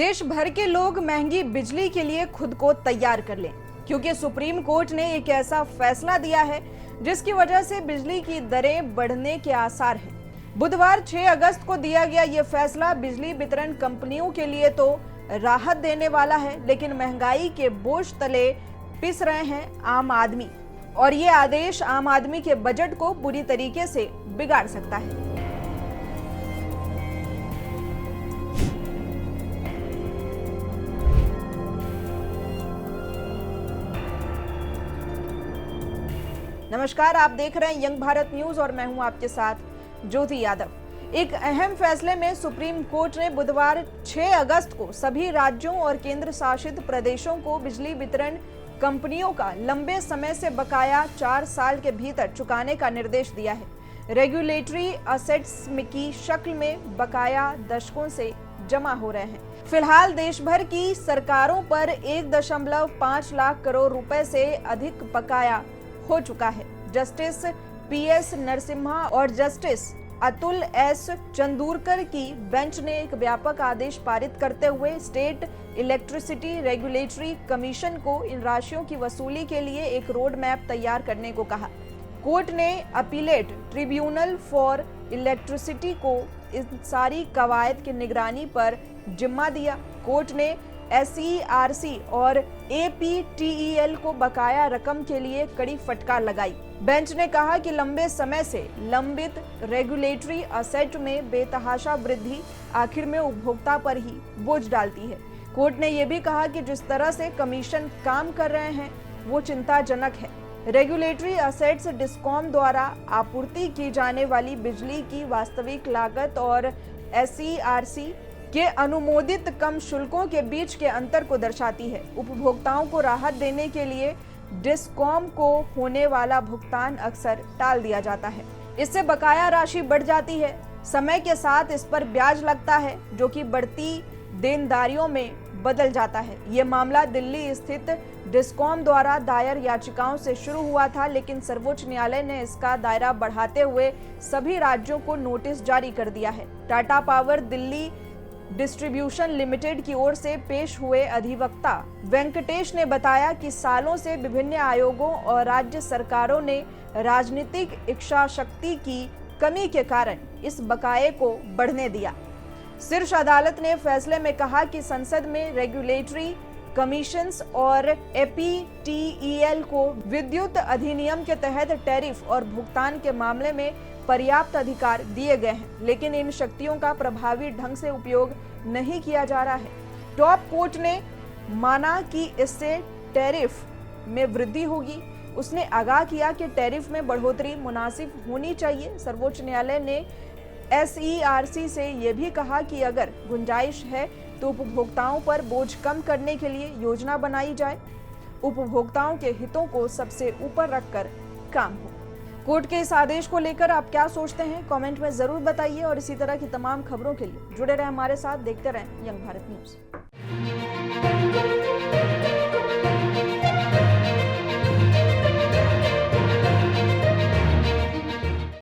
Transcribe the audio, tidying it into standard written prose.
देश भर के लोग महंगी बिजली के लिए खुद को तैयार कर लें, क्योंकि सुप्रीम कोर्ट ने एक ऐसा फैसला दिया है जिसकी वजह से बिजली की दरें बढ़ने के आसार हैं। बुधवार 6 अगस्त को दिया गया ये फैसला बिजली वितरण कंपनियों के लिए तो राहत देने वाला है, लेकिन महंगाई के बोझ तले पिस रहे हैं आम आदमी, और ये आदेश आम आदमी के बजट को बुरी तरीके से बिगाड़ सकता है। नमस्कार, आप देख रहे हैं यंग भारत न्यूज और मैं हूं आपके साथ ज्योति यादव। एक अहम फैसले में सुप्रीम कोर्ट ने बुधवार 6 अगस्त को सभी राज्यों और केंद्र शासित प्रदेशों को बिजली वितरण कंपनियों का लंबे समय से बकाया 4 साल के भीतर चुकाने का निर्देश दिया है। रेगुलेटरी असेट्स की शक्ल में बकाया दशकों से जमा हो रहे हैं। फिलहाल देश भर की सरकारों पर 1.5 लाख करोड़ रुपए से अधिक बकाया हो चुका है। जस्टिस पीएस नरसिम्हा और जस्टिस अतुल एस चंदूरकर की बेंच ने एक व्यापक आदेश पारित करते हुए स्टेट इलेक्ट्रिसिटी रेगुलेटरी कमीशन को इन राशियों की वसूली के लिए एक रोड मैप तैयार करने को कहा। कोर्ट ने अपीलेट ट्रिब्यूनल फॉर इलेक्ट्रिसिटी को इन सारी कवायद की निगरानी पर जिम्मा दिया। कोर्ट ने SERC और APTEL को बकाया रकम के लिए कड़ी फटकार लगाई। बेंच ने कहा कि लंबे समय से लंबित रेगुलेटरी असेट में बेतहाशा वृद्धि आखिर में उपभोक्ता पर ही बोझ डालती है। कोर्ट ने यह भी कहा कि जिस तरह से कमीशन काम कर रहे हैं वो चिंताजनक है। रेगुलेटरी असेट्स डिस्कॉम द्वारा आपूर्ति की जाने वाली बिजली की वास्तविक लागत और SERC के अनुमोदित कम शुल्कों के बीच के अंतर को दर्शाती है। उपभोक्ताओं को राहत देने के लिए डिस्कॉम को होने वाला भुगतान अक्सर टाल दिया जाता है। इससे बकाया राशि बढ़ जाती है। समय के साथ इस पर ब्याज लगता है, जो कि बढ़ती देनदारियों में बदल जाता है। ये मामला दिल्ली स्थित डिस्कॉम द्वारा दायर याचिकाओं से शुरू हुआ था, लेकिन सर्वोच्च न्यायालय ने इसका दायरा बढ़ाते हुए सभी राज्यों को नोटिस जारी कर दिया है। Tata power Delhi distribution limited की ओर से पेश हुए अधिवक्ता वेंकटेश ने बताया कि सालों से विभिन्न आयोगों और राज्य सरकारों ने राजनीतिक इच्छा शक्ति की कमी के कारण इस बकाये को बढ़ने दिया। शीर्ष अदालत ने फैसले में कहा कि संसद में रेगुलेटरी कमीशंस और APTEL को विद्युत अधिनियम के तहत टैरिफ और भुगतान के मामले में पर्याप्त अधिकार दिए गए हैं, लेकिन इन शक्तियों का प्रभावी ढंग से उपयोग नहीं किया जा रहा है। टॉप कोर्ट ने माना कि इससे टैरिफ में वृद्धि होगी। उसने आगाह किया कि टैरिफ में बढ़ोतरी मुनासिब होनी चाहिए। सर्वोच्च न्यायालय ने SERC से यह भी कहा कि अगर गुंजाइश है तो उपभोक्ताओं पर बोझ कम करने के लिए योजना बनाई जाए। उपभोक्ताओं के हितों को सबसे ऊपर रखकर काम हो। कोर्ट के इस आदेश को लेकर आप क्या सोचते हैं, कमेंट में जरूर बताइए, और इसी तरह की तमाम खबरों के लिए जुड़े रहें हमारे साथ, देखते रहें यंग भारत न्यूज।